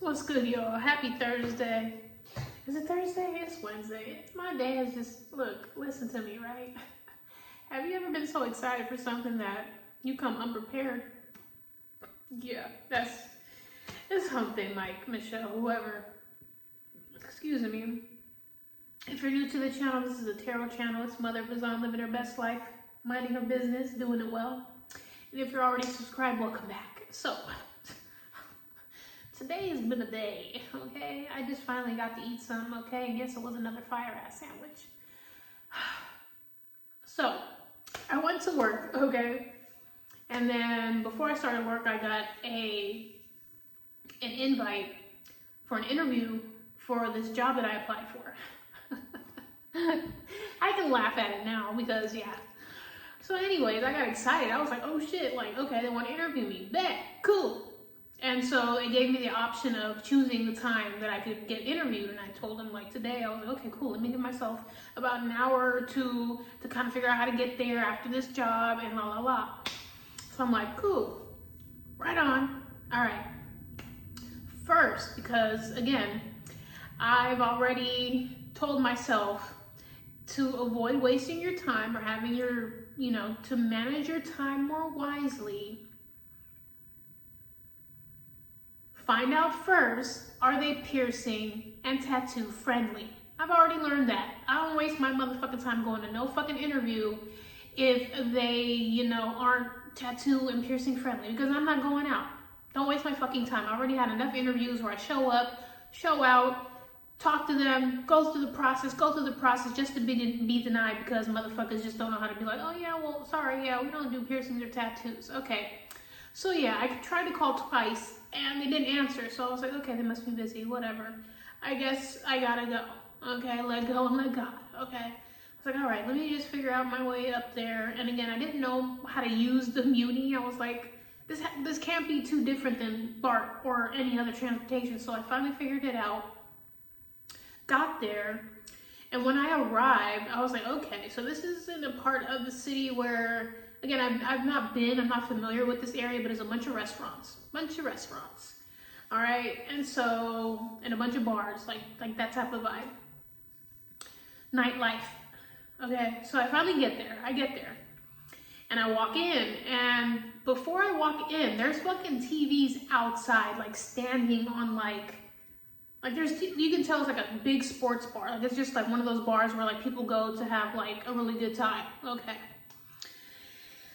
What's good, y'all? Happy Thursday. Is it Thursday? It's Wednesday. My day is just, look, listen to me, right? Have you ever been so excited for something that you come unprepared? Yeah, it's something, Mike, Michelle, whoever. Excuse me. If you're new to the channel, this is a tarot channel. It's Mother Bazan living her best life, minding her business, doing it well. And if you're already subscribed, welcome back. So, today has been a day, okay? I just finally got to eat some, okay? And yes, it was another fire-ass sandwich. So, I went to work, okay? And then before I started work, I got an invite for an interview for this job that I applied for. I can laugh at it now because, yeah. So anyways, I got excited. I was like, oh shit, like, okay, they want to interview me. Bet, cool. And so it gave me the option of choosing the time that I could get interviewed. And I told them, like, today, I was like, okay, cool. Let me give myself about an hour or two to kind of figure out how to get there after this job and la la la. So I'm like, cool, right on. All right. First, because again, I've already told myself to avoid wasting your time or having your, to manage your time more wisely. Find out first, are they piercing and tattoo friendly? I've already learned that. I don't waste my motherfucking time going to no fucking interview if they, aren't tattoo and piercing friendly, because I'm not going out. Don't waste my fucking time. I already had enough interviews where I show up, show out, talk to them, go through the process just to be denied because motherfuckers just don't know how to be like, oh yeah, well, sorry, yeah, we don't do piercings or tattoos. Okay. So yeah, I tried to call twice and they didn't answer. So I was like, okay, they must be busy, whatever. I guess I gotta go. Okay, let go and let God. Okay. I was like, all right, let me just figure out my way up there. And again, I didn't know how to use the Muni. I was like, this can't be too different than BART or any other transportation. So I finally figured it out. Got there, and when I arrived, I was like, okay, so this is in a part of the city where, again, I'm not familiar with this area, but it's a bunch of restaurants, all right, and a bunch of bars, like that type of vibe, nightlife, okay, so I finally get there, and I walk in, and before I walk in, there's fucking TVs outside, like, standing on, like you can tell it's like a big sports bar. Like it's just like one of those bars where like people go to have like a really good time. Okay.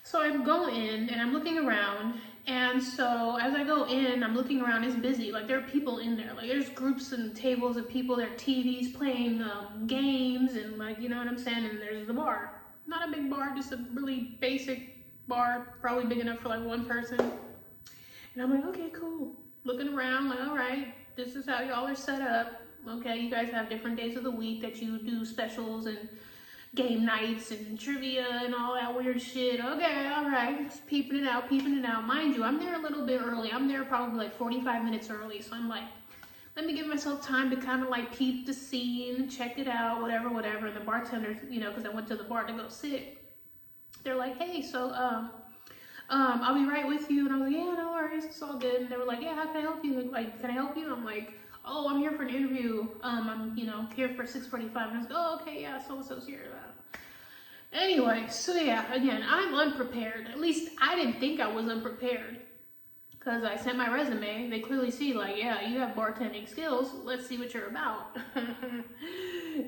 So I go in and I'm looking around. And so as I go in, I'm looking around, it's busy. Like there are people in there. Like there's groups and tables of people, there are TVs playing games and like, you know what I'm saying? And there's the bar. Not a big bar, just a really basic bar, probably big enough for like one person. And I'm like, okay, cool. Looking around, like, all right. This is how y'all are set up. Okay, you guys have different days of the week that you do specials and game nights and trivia and all that weird shit. Okay, all right, just peeping it out. Mind you, I'm there a little bit early. I'm there probably like 45 minutes early. So I'm like, let me give myself time to kind of like peep the scene, check it out, whatever. And the bartenders, because I went to the bar to go sit, they're like, hey, so, I'll be right with you. And I was like, yeah, no worries, it's all good. And they were like, yeah, how can I help you? Like, can I help you? I'm like, oh, I'm here for an interview. I'm, here for 6:45. And I was like, oh, okay, yeah, so-and-so's here. Anyway, so yeah, again, I'm unprepared. At least I didn't think I was unprepared. Because I sent my resume. They clearly see, like, yeah, you have bartending skills. Let's see what you're about.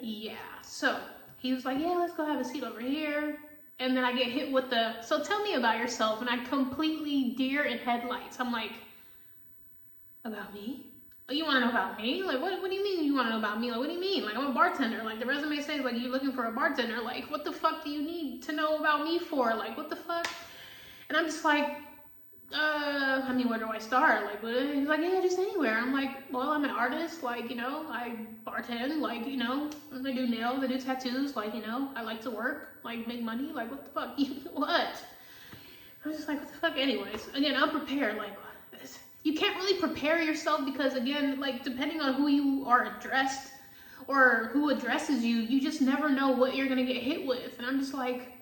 Yeah, so he was like, yeah, let's go have a seat over here. And then I get hit with so tell me about yourself. And I completely deer in headlights. I'm like, about me? Oh, you want to know about me? Like, what do you mean you want to know about me? Like, what do you mean? Like, I'm a bartender. Like, the resume says, like, you're looking for a bartender. Like, what the fuck do you need to know about me for? Like, what the fuck? And I'm just like, where do I start? Like, he's like, yeah, just anywhere. I'm like, well, I'm an artist. Like, I bartend. Like, I do nails, I do tattoos. Like, I like to work, like, make money. Like, what the fuck? What? I was just like, what the fuck? Anyways, again, I'm prepared. Like, you can't really prepare yourself because, again, like, depending on who you are addressed or who addresses you, you just never know what you're going to get hit with. And I'm just like,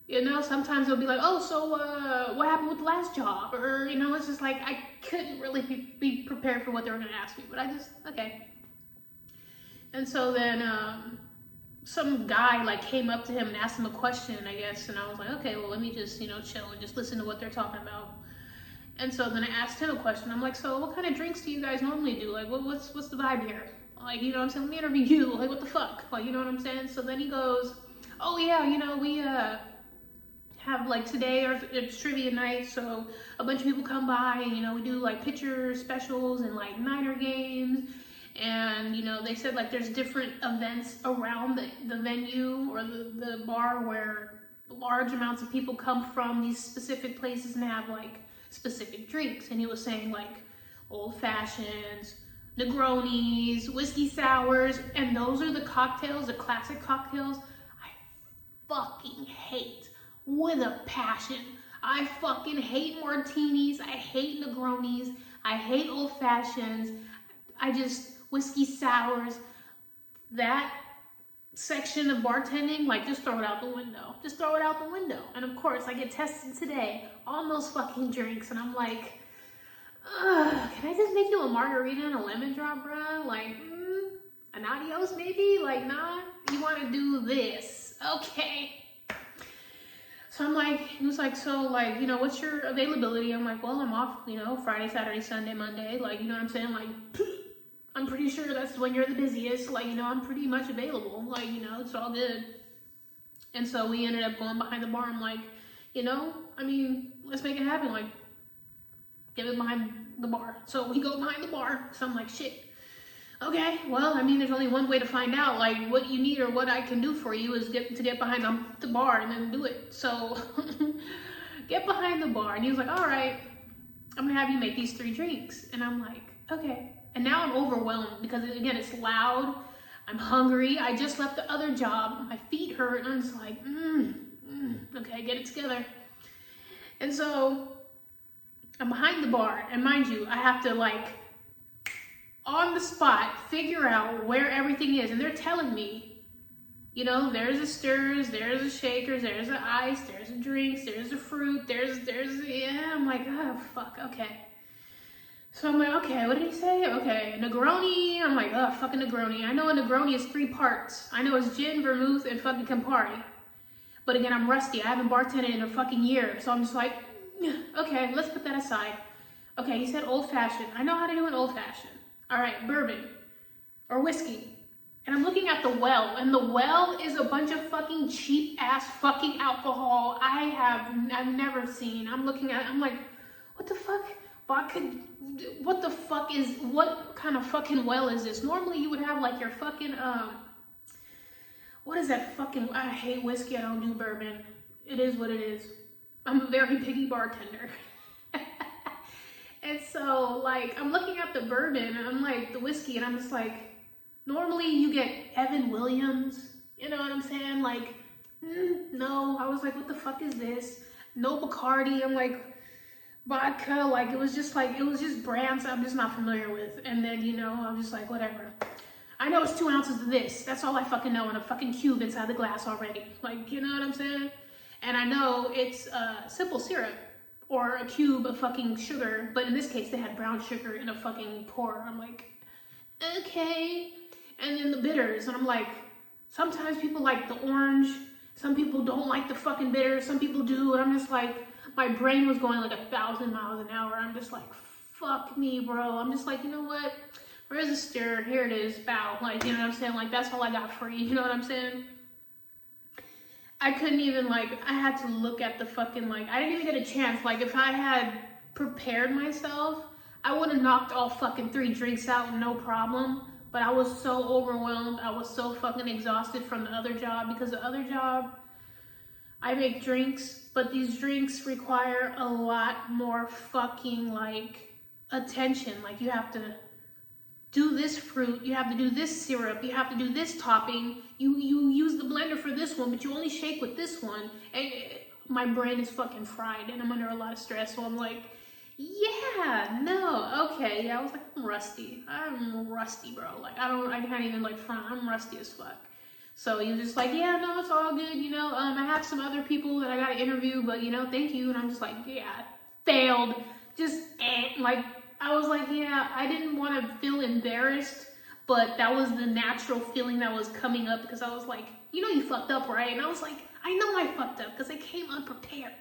You know, sometimes they'll be like, oh, so what happened with the last job? Or, you know, it's just like, I couldn't really be prepared for what they were going to ask me, but I just, okay. And so then some guy like came up to him and asked him a question, I guess, and I was like, okay, well, let me just, you know, chill and just listen to what they're talking about. And so then I asked him a question. I'm like, so what kind of drinks do you guys normally do? Like, what's the vibe here? Like, you know what I'm saying? Let me interview you. Like, what the fuck? Like, you know what I'm saying? So then he goes, oh yeah, you know, we have like today or it's trivia night, so a bunch of people come by and, you know, we do like picture specials and like Niner games. And, you know, they said like there's different events around the venue or the bar where large amounts of people come from these specific places and have like specific drinks. And he was saying like old fashions, Negronis, whiskey sours, and those are the cocktails, the classic cocktails I fucking hate with a passion. I fucking hate martinis, I hate Negronis, I hate old fashions, whiskey sours, that section of bartending, like, just throw it out the window. Just throw it out the window. And of course, I get tested today on those fucking drinks, and I'm like, can I just make you a margarita and a lemon drop, bruh? Like, an adios maybe? Like, nah, you want to do this. Okay. So I'm like, he was like, so like, you know, what's your availability? I'm like, well, I'm off, you know, Friday, Saturday, Sunday, Monday. Like, you know what I'm saying? Like, I'm pretty sure that's when you're the busiest. Like, you know, I'm pretty much available. Like, you know, it's all good. And so we ended up going behind the bar. I'm like, you know, I mean, let's make it happen. Like, get it behind the bar. So we go behind the bar. So I'm like, shit. Okay, well, I mean, there's only one way to find out, like, what you need or what I can do for you is get behind the bar and then do it. So, get behind the bar. And he was like, all right, I'm gonna have you make these 3 drinks. And I'm like, okay. And now I'm overwhelmed because, again, it's loud. I'm hungry. I just left the other job. My feet hurt. And I'm just like, okay, get it together. And so, I'm behind the bar. And mind you, I have to, like, on the spot, figure out where everything is. And they're telling me, you know, there's a stirs, there's a shakers, there's a ice, there's a drinks, there's a fruit, yeah. I'm like, oh, fuck, okay. So I'm like, okay, what did he say? Okay, Negroni. I'm like, oh, fucking Negroni. I know a Negroni is 3 parts. I know it's gin, vermouth, and fucking Campari. But again, I'm rusty. I haven't bartended in a fucking year. So I'm just like, okay, let's put that aside. Okay, he said old fashioned. I know how to do an old fashioned. All right, bourbon or whiskey. And I'm looking at the well, and the well is a bunch of fucking cheap ass fucking alcohol I've never seen. I'm looking at it, I'm like, what the fuck? Vodka, what kind of fucking well is this? Normally you would have like your fucking, what is that fucking, I hate whiskey, I don't do bourbon. It is what it is. I'm a very picky bartender. And so, like, I'm looking at the bourbon, and I'm like, the whiskey, and I'm just like, normally you get Evan Williams, you know what I'm saying? Like, no, I was like, what the fuck is this? No Bacardi, I'm like, vodka, like, it was just brands I'm just not familiar with. And then, you know, I'm just like, whatever. I know it's 2 ounces of this. That's all I fucking know, and a fucking cube inside the glass already. Like, you know what I'm saying? And I know it's simple syrup. Or a cube of fucking sugar, but in this case they had brown sugar in a fucking pour. I'm like, okay. And then the bitters, and I'm like, sometimes people like the orange, some people don't like the fucking bitters, some people do, and I'm just like, my brain was going like 1,000 miles an hour. I'm just like, fuck me, bro. I'm just like, you know what? Where's the stir? Here it is, bow. Like, you know what I'm saying? Like, that's all I got for you, you know what I'm saying? I couldn't even, like, I had to look at the fucking, like, I didn't even get a chance. Like, if I had prepared myself, I would have knocked all fucking 3 drinks out, no problem. But I was so overwhelmed. I was so fucking exhausted from the other job, because the other job, I make drinks, but these drinks require a lot more fucking, like, attention. Like, you have to do this fruit, you have to do this syrup, you have to do this topping, you use the blender for this one, but you only shake with this one. And my brain is fucking fried, and I'm under a lot of stress, so I'm like, yeah, no, okay, yeah, I was like, I'm rusty, bro. Like, I can't even, like, front, I'm rusty as fuck. So he was just like, yeah, no, it's all good, you know, I have some other people that I gotta interview, but, you know, thank you. And I'm just like, yeah, failed. Just, like, I was like, yeah, I didn't want to feel embarrassed, but that was the natural feeling that was coming up, because I was like, you know, you fucked up, right? And I was like, I know I fucked up, because I came unprepared.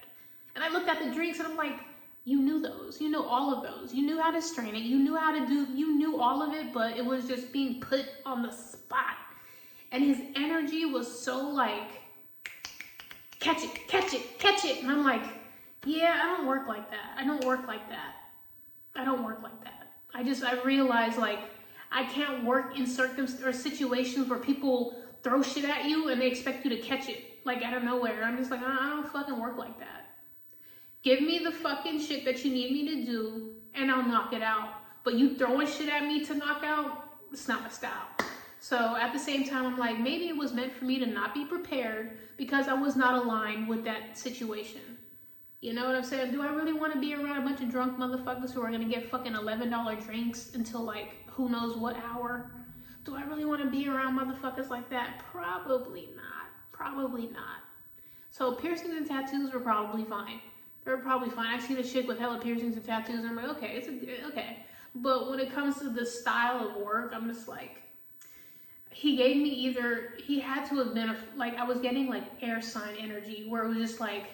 And I looked at the drinks and I'm like, you knew those, you know, all of those. You knew how to strain it. You knew how to do, you knew all of it, but it was just being put on the spot. And his energy was so like, catch it, catch it, catch it. And I'm like, yeah, I don't work like that. I don't work like that. I don't work like that. I realized like, I can't work in situations where people throw shit at you and they expect you to catch it, like out of nowhere. I'm just like, I don't fucking work like that. Give me the fucking shit that you need me to do and I'll knock it out. But you throwing shit at me to knock out, it's not my style. So at the same time, I'm like, maybe it was meant for me to not be prepared because I was not aligned with that situation. You know what I'm saying? Do I really want to be around a bunch of drunk motherfuckers who are going to get fucking $11 drinks until like who knows what hour? Do I really want to be around motherfuckers like that? Probably not. Probably not. So piercings and tattoos were probably fine. They were probably fine. I've seen a chick with hella piercings and tattoos and I'm like, okay, okay. But when it comes to the style of work, I'm just like, he gave me either, he had to have been, like, I was getting like air sign energy where it was just like,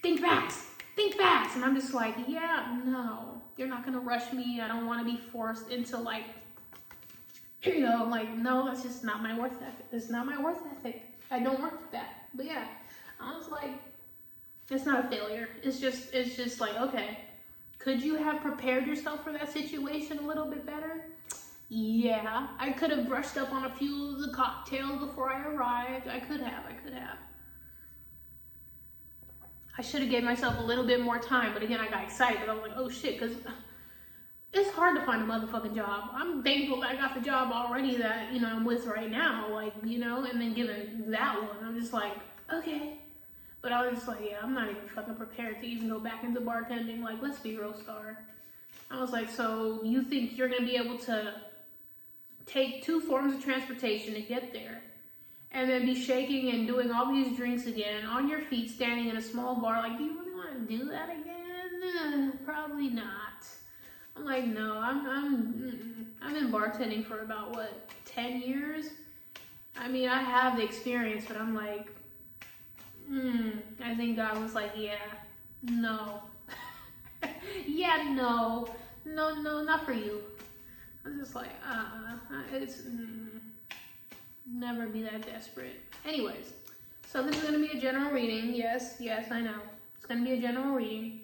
think fast, think fast. And I'm just like, yeah, no, you're not gonna rush me. I don't want to be forced into like, you know, like, no, that's just not my work ethic. It's not my work ethic. I don't work with that. But yeah, I was like, it's not a failure. It's just like, okay, could you have prepared yourself for that situation a little bit better? Yeah, I could have brushed up on a few of the cocktails before I arrived. I could have. I should have gave myself a little bit more time, but again, I got excited. I was like, oh shit, because it's hard to find a motherfucking job. I'm thankful that I got the job already that, you know, I'm with right now, like, you know, and then given that one, I'm just like, okay. But I was just like, yeah, I'm not even fucking prepared to even go back into bartending. Like, let's be real, Star. I was like, so you think you're going to be able to take 2 forms of transportation to get there and then be shaking and doing all these drinks again on your feet, standing in a small bar? Like, do you really want to do that again? Probably not. I'm like, no, I'm in bartending for about, what, 10 years? I mean, I have the experience, but I'm like, I think God was like, yeah, no. Yeah, no, not for you. I was just like, it's, never be that desperate. Anyways, so this is going to be a general reading. Yes, I know. It's going to be a general reading.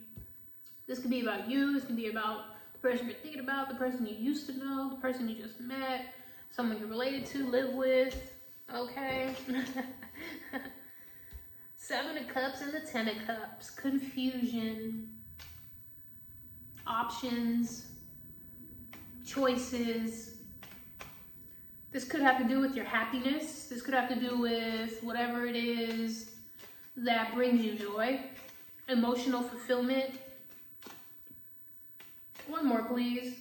This could be about you. This could be about the person you're thinking about, the person you used to know, the person you just met, someone you're related to, live with, okay? 7 of Cups and the 10 of Cups. Confusion. Options. Choices. This could have to do with your happiness. This could have to do with whatever it is that brings you joy. Emotional fulfillment. One more, please.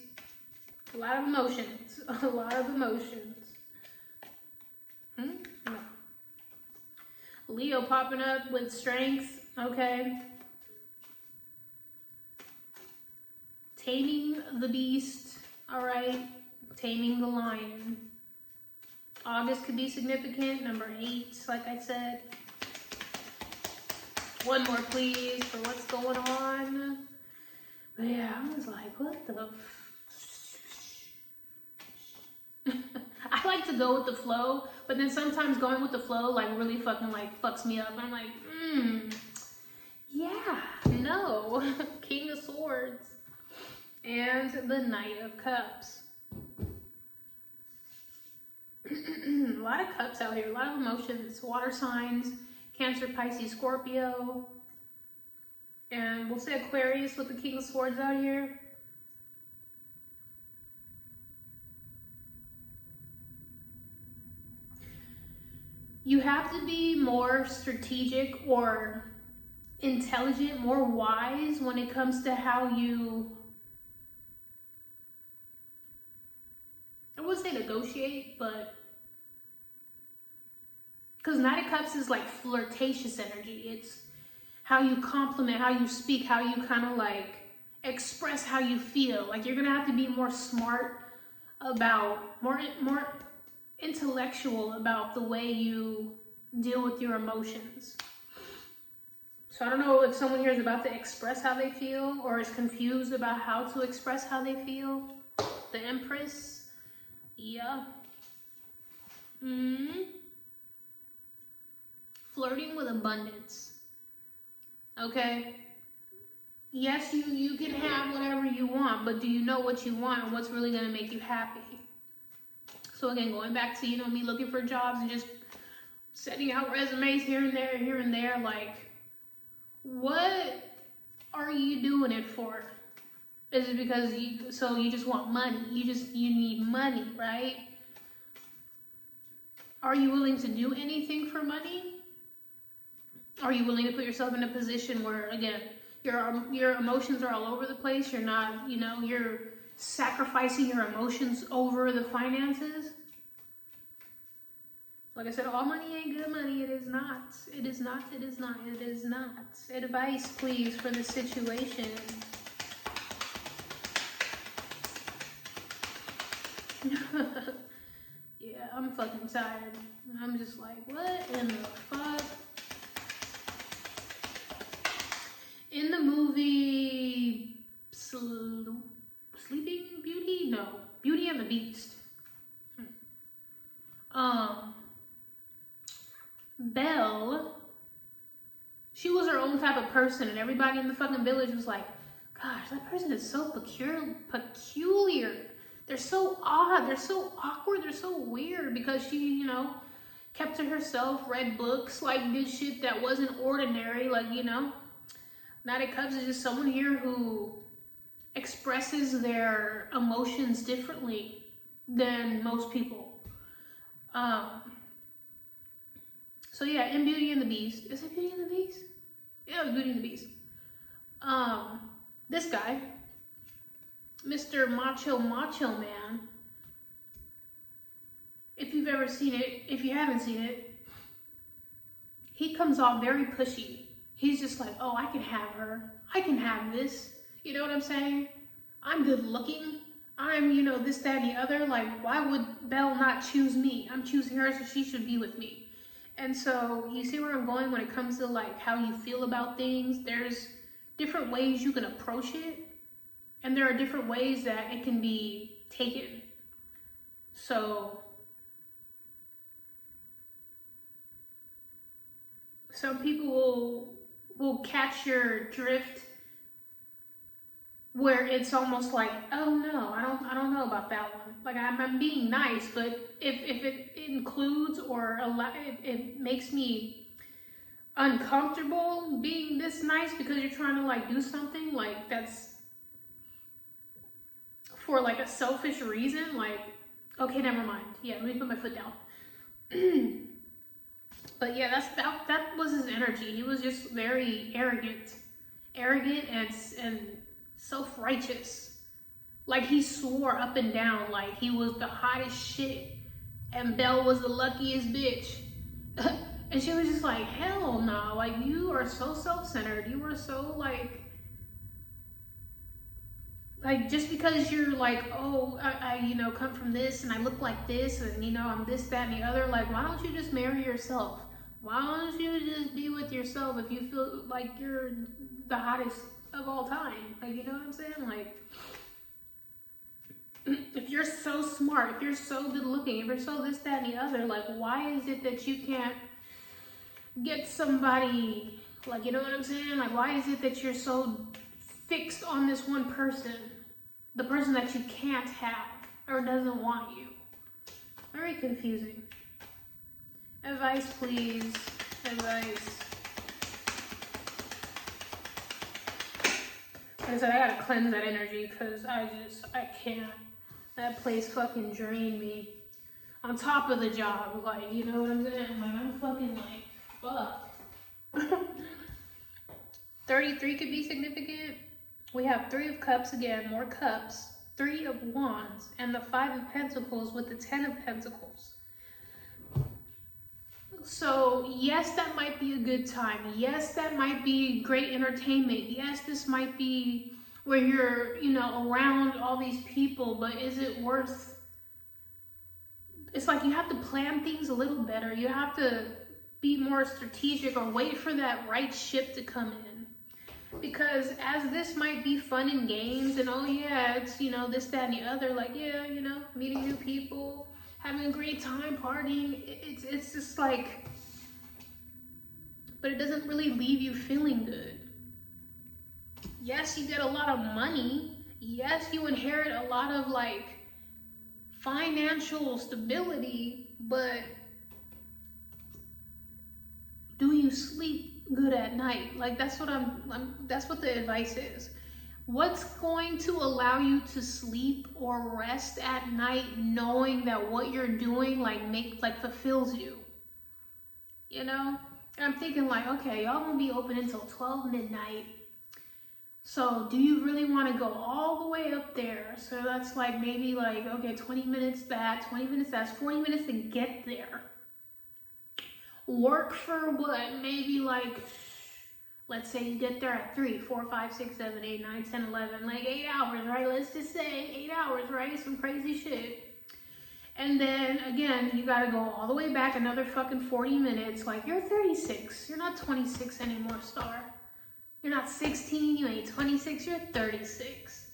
A lot of emotions. A lot of emotions. No. Leo popping up with strength. Okay. Taming the beast. All right. Taming the lion. August could be significant. Number 8, like I said. One more, please, for what's going on. But yeah, I was like, what the I like to go with the flow, but then sometimes going with the flow like really fucking like fucks me up. I'm like, yeah, no. King of Swords and the Knight of Cups. A lot of cups out here, a lot of emotions. Water signs, Cancer, Pisces, Scorpio, and we'll say Aquarius with the King of Swords out here. You have to be more strategic or intelligent, more wise when it comes to how you, I wouldn't say negotiate, but Because Knight of Cups is like flirtatious energy. It's how you compliment, how you speak, how you kind of like express how you feel. Like you're gonna have to be more smart about, more intellectual about the way you deal with your emotions. So I don't know if someone here is about to express how they feel or is confused about how to express how they feel. The Empress, yeah. Flirting with abundance. Okay. Yes, you can have whatever you want, but do you know what you want and what's really gonna make you happy? So again, going back to, you know, me looking for jobs and just sending out resumes here and there, like, what are you doing it for? Is it because you just want money? You need money, right? Are you willing to do anything for money? Are you willing to put yourself in a position where, again, your emotions are all over the place? You're not, you know, you're sacrificing your emotions over the finances. Like I said, all money ain't good money. It is not. It is not. It is not. It is not. Advice, please, for the situation. Yeah, I'm fucking tired. I'm just like, what in the fuck? In the movie Sleeping Beauty? No, Beauty and the Beast. Belle, she was her own type of person, and everybody in the fucking village was like, gosh, that person is so peculiar. They're so odd, they're so awkward, they're so weird, because she, you know, kept to herself, read books, like did shit that wasn't ordinary, like, you know. Knight of Cups is just someone here who expresses their emotions differently than most people. So yeah, in Beauty and the Beast, is it Beauty and the Beast? Yeah, it was Beauty and the Beast. This guy, Mr. Macho Man, if you've ever seen it, if you haven't seen it, he comes off very pushy. He's just like, oh, I can have her. I can have this. You know what I'm saying? I'm good looking. I'm, you know, this, that, and the other. Like, why would Belle not choose me? I'm choosing her, so she should be with me. And so you see where I'm going when it comes to like how you feel about things. There's different ways you can approach it, and there are different ways that it can be taken. So some people will catch your drift where it's almost like, oh no, I don't know about that one. Like I'm being nice, but if it includes or it makes me uncomfortable being this nice because you're trying to like do something like that's for like a selfish reason, like, okay, never mind. Yeah, let me put my foot down. But yeah, that was his energy. He was just very arrogant and self-righteous. Like he swore up and down like he was the hottest shit and Belle was the luckiest bitch. And she was just like, hell no, like you are so self-centered. You are so like just because you're like, oh, I you know, come from this and I look like this and you know, I'm this, that, and the other, like, why don't you just marry yourself? Why don't you just be with yourself if you feel like you're the hottest of all time? Like, you know what I'm saying? Like, if you're so smart, if you're so good looking, if you're so this, that, and the other, like, why is it that you can't get somebody, like, you know what I'm saying? Like, why is it that you're so fixed on this one person, the person that you can't have or doesn't want you? Very confusing. Advice, please. Advice. Like I said, I gotta cleanse that energy because I can't. That place fucking drained me. On top of the job, like, you know what I'm saying? Like, I'm fucking like, fuck. 33 could be significant. We have 3 of Cups again, more cups, 3 of Wands, and the 5 of Pentacles with the 10 of Pentacles. So yes, that might be a good time. Yes, that might be great entertainment. Yes, this might be where you're, you know, around all these people, but is it worth? It's like you have to plan things a little better. You have to be more strategic or wait for that right ship to come in. Because as this might be fun and games and oh yeah, it's, you know, this, that, and the other, like, yeah, you know, meeting new people, having a great time, partying, it's just like, but it doesn't really leave you feeling good. Yes, you get a lot of money. Yes, you inherit a lot of like financial stability, but do you sleep good at night? Like that's what that's what the advice is. What's going to allow you to sleep or rest at night knowing that what you're doing like fulfills you? You know? And I'm thinking like, okay, y'all gonna be open until 12 midnight. So do you really want to go all the way up there? So that's like maybe like, okay, 20 minutes that, 20 minutes that's 40 minutes to get there. Work for what? Maybe like, let's say you get there at 3, 4, 5, 6, 7, 8, 9, 10, 11, like 8 hours, right? Let's just say 8 hours, right? Some crazy shit. And then again, you gotta go all the way back another fucking 40 minutes. Like you're 36, you're not 26 anymore, Star. You're not 16, you ain't 26, you're 36.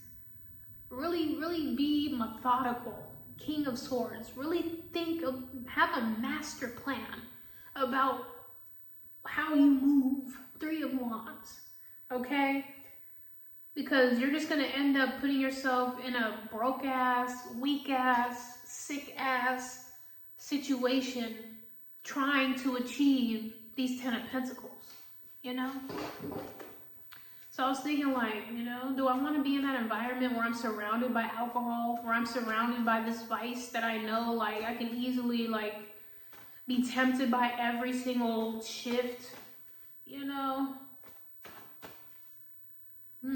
Really, really be methodical, King of Swords. Really think of, have a master plan about how you move. 3 of Wands, okay? Because you're just gonna end up putting yourself in a broke ass, weak ass, sick ass situation trying to achieve these 10 of Pentacles, you know? So I was thinking like, you know, do I want to be in that environment where I'm surrounded by alcohol, where I'm surrounded by this vice that I know like I can easily like be tempted by every single shift? You know, that's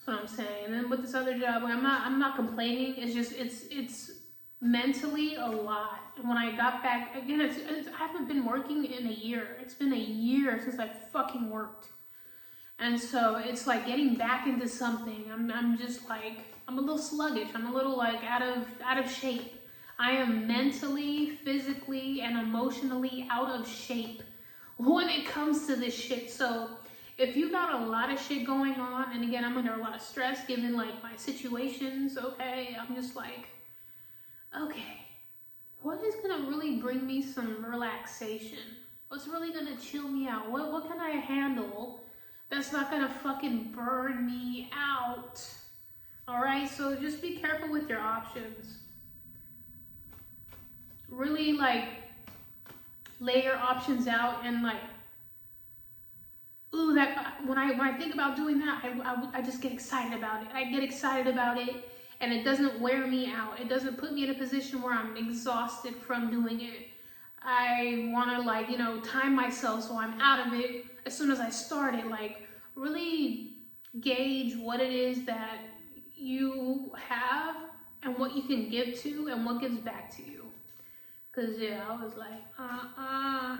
what I'm saying. And then with this other job, like, I'm not complaining. It's just, it's mentally a lot. And when I got back, again, I haven't been working in a year. It's been a year since I fucking worked. And so it's like getting back into something. I'm just like, I'm a little sluggish. I'm a little like out of shape. I am mentally, physically, and emotionally out of shape when it comes to this shit. So if you got a lot of shit going on, and again, I'm under a lot of stress given like my situations, okay, I'm just like, okay, what is gonna really bring me some relaxation? What's really gonna chill me out? What can I handle that's not gonna fucking burn me out? All right, so just be careful with your options. Really like lay your options out and like, ooh, that when I think about doing that, I just get excited about it. I get excited about it and it doesn't wear me out. It doesn't put me in a position where I'm exhausted from doing it. I want to like, you know, time myself so I'm out of it as soon as I start it. Like really gauge what it is that you have and what you can give to and what gives back to you. Cause yeah, I was like, I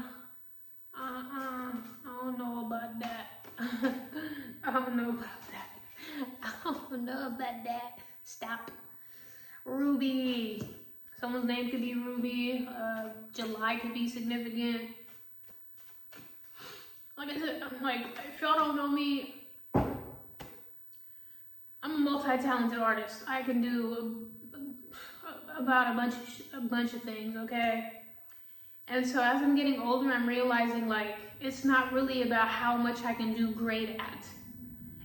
don't know about that. I don't know about that. I don't know about that. Stop. Ruby. Someone's name could be Ruby. July could be significant. Like I said, I'm like, if y'all don't know me, I'm a multi-talented artist. I can do about a bunch of things, okay? And so as I'm getting older, I'm realizing like it's not really about how much I can do great at.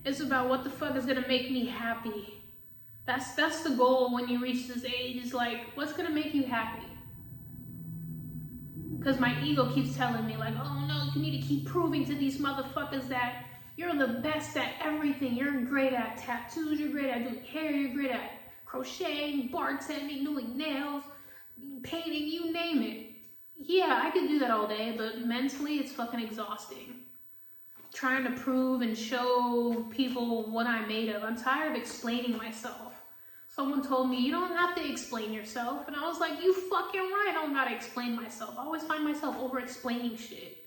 It's about what the fuck is gonna make me happy. That's the goal when you reach this age, is like, what's gonna make you happy? Because my ego keeps telling me like, oh no, you need to keep proving to these motherfuckers that you're the best at everything. You're great at tattoos, you're great at doing hair, you're great at crocheting, bartending, doing nails, painting, you name it. Yeah, I could do that all day, but mentally it's fucking exhausting. Trying to prove and show people what I'm made of. I'm tired of explaining myself. Someone told me, you don't have to explain yourself. And I was like, you fucking right, I don't gotta explain myself. I always find myself over-explaining shit.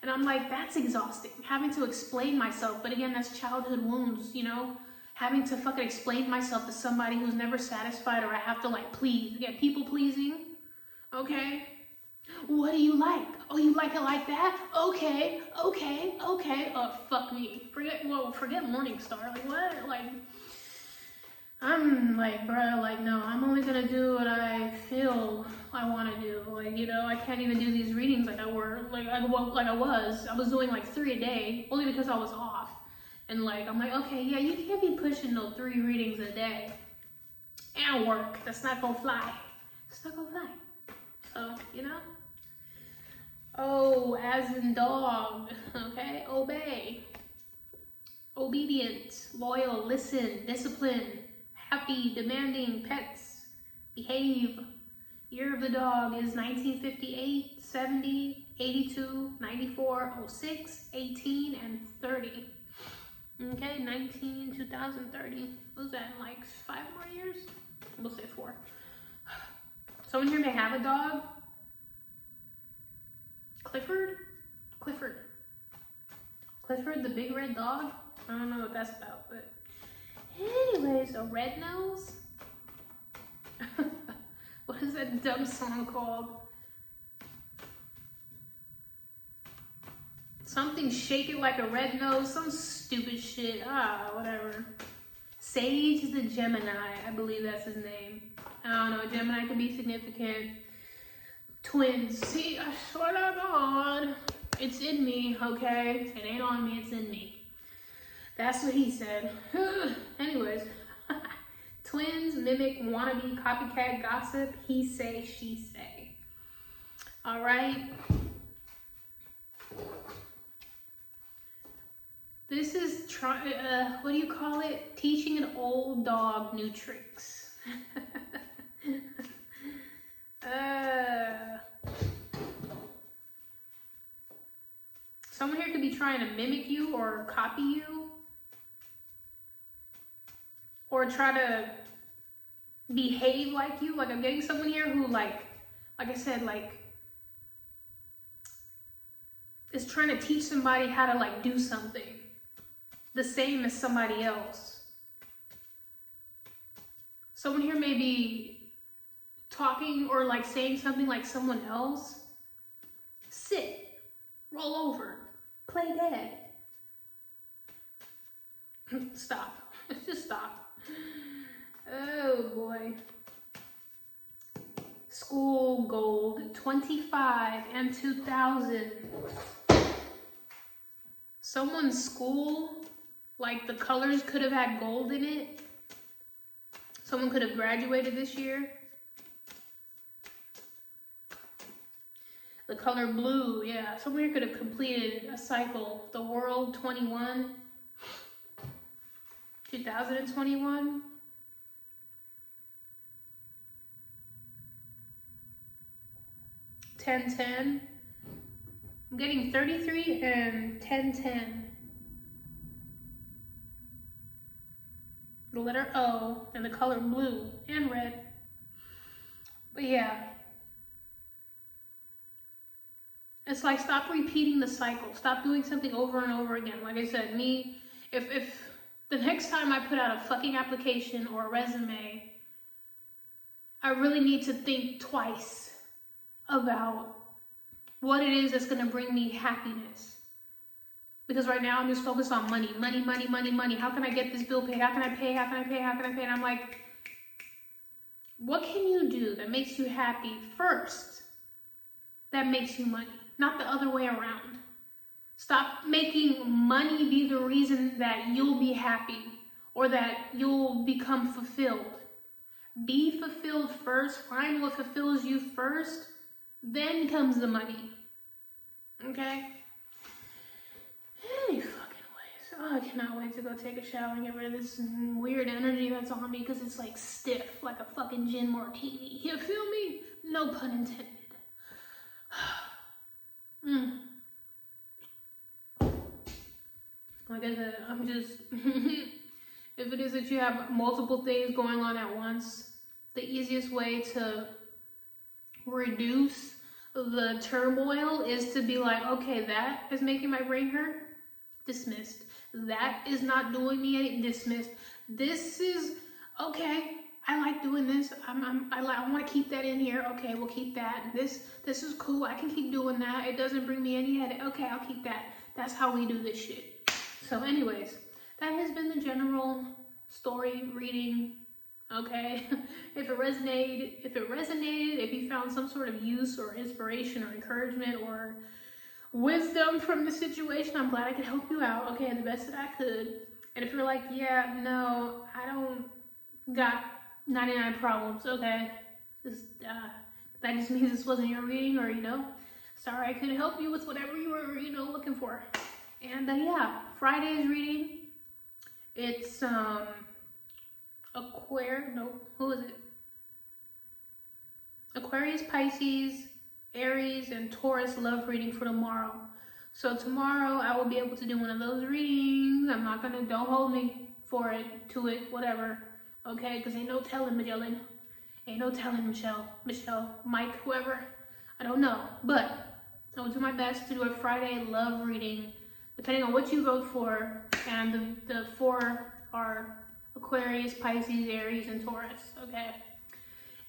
And I'm like, that's exhausting, having to explain myself. But again, that's childhood wounds, you know? Having to fucking explain myself to somebody who's never satisfied, or I have to like please. Again, people pleasing, okay? What do you like? Oh, you like it like that? Okay, okay, okay. Oh, fuck me. Forget Morningstar. Like, what? Like, I'm like, bro, like, no, I'm only gonna do what I feel I want to do. Like, you know, I can't even do these readings like I was. I was doing like 3 a day, only because I was off. And like, I'm like, okay, yeah, you can't be pushing no 3 readings a day and work. That's not gonna fly. It's not gonna fly. So, you know. Oh, as in dog, okay? Obey. Obedient, loyal, listen, discipline, happy, demanding, pets, behave. Year of the dog is 1958, 70, 82, 94, 06, 18, and 30. Okay, 19, 2030. What was that, in like 5 more years? We'll say 4. Someone here may have a dog. Clifford, the big red dog. I don't know what that's about, but anyways, a red nose. What is that dumb song called? Something shake it like a red nose, some stupid shit. Whatever. Sage the Gemini, I believe that's his name. I don't know, Gemini could be significant. Twins. See, I swear to God, it's in me, okay? It ain't on me, it's in me. That's what he said. Anyways, twins, mimic, wannabe, copycat, gossip, he say, she say. All right. This is, what do you call it? Teaching an old dog new tricks. Someone here could be trying to mimic you or copy you, or try to behave like you. Like, I'm getting someone here who like I said, like, is trying to teach somebody how to like do something the same as somebody else. Someone here may be talking or like saying something like someone else. Sit, roll over, play dead. Stop. Just stop. Oh boy. School gold, 25 and 2000. Someone's school, like the colors could have had gold in it. Someone could have graduated this year. The color blue, yeah. Someone here could have completed a cycle. The world, 21. 2021. $10.10. I'm getting 33 and $10.10. The letter O and the color blue and red. But yeah. It's like, stop repeating the cycle. Stop doing something over and over again. Like I said, if the next time I put out a fucking application or a resume, I really need to think twice about what it is that's going to bring me happiness. Because right now I'm just focused on money. Money, money, money, money. How can I get this bill paid? How can I pay? How can I pay? How can I pay? And I'm like, what can you do that makes you happy first? That makes you money, not the other way around. Stop making money be the reason that you'll be happy or that you'll become fulfilled. Be fulfilled first. Find what fulfills you first. Then comes the money. Okay? Any fucking ways. Oh, I cannot wait to go take a shower and get rid of this weird energy that's on me because it's like stiff, like a fucking gin martini. You feel me? No pun intended. Like I said, I'm just, If it is that you have multiple things going on at once, the easiest way to reduce the turmoil is to be like, okay, that is making my brain hurt, dismissed. That is not doing me any, dismissed. This is okay. I like doing this. I want to keep that in here. Okay, we'll keep that. This is cool. I can keep doing that. It doesn't bring me any headache. Okay, I'll keep that. That's how we do this shit. So anyways, that has been the general story reading. Okay, if it resonated, if you found some sort of use or inspiration or encouragement or wisdom from the situation, I'm glad I could help you out. Okay, the best that I could. And if you're like, yeah, no, I don't got 99 problems, okay, that just means this wasn't your reading, or sorry I couldn't help you with whatever you were looking for. And yeah, Friday's reading, it's Aquarius, Pisces, Aries, and Taurus love reading for tomorrow. So tomorrow I will be able to do one of those readings. I'm not gonna, don't hold me for it, to it, whatever. Okay, because ain't no telling Magellan. Ain't no telling Michelle, Mike, whoever. I don't know. But I will do my best to do a Friday love reading, depending on what you vote for. And the four are Aquarius, Pisces, Aries, and Taurus. Okay.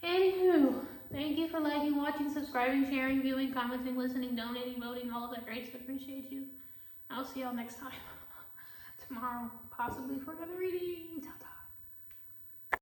Anywho, thank you for liking, watching, subscribing, sharing, viewing, commenting, listening, donating, voting, all of that great stuff. Appreciate you. I'll see y'all next time. Tomorrow, possibly for another reading. Ta-ta.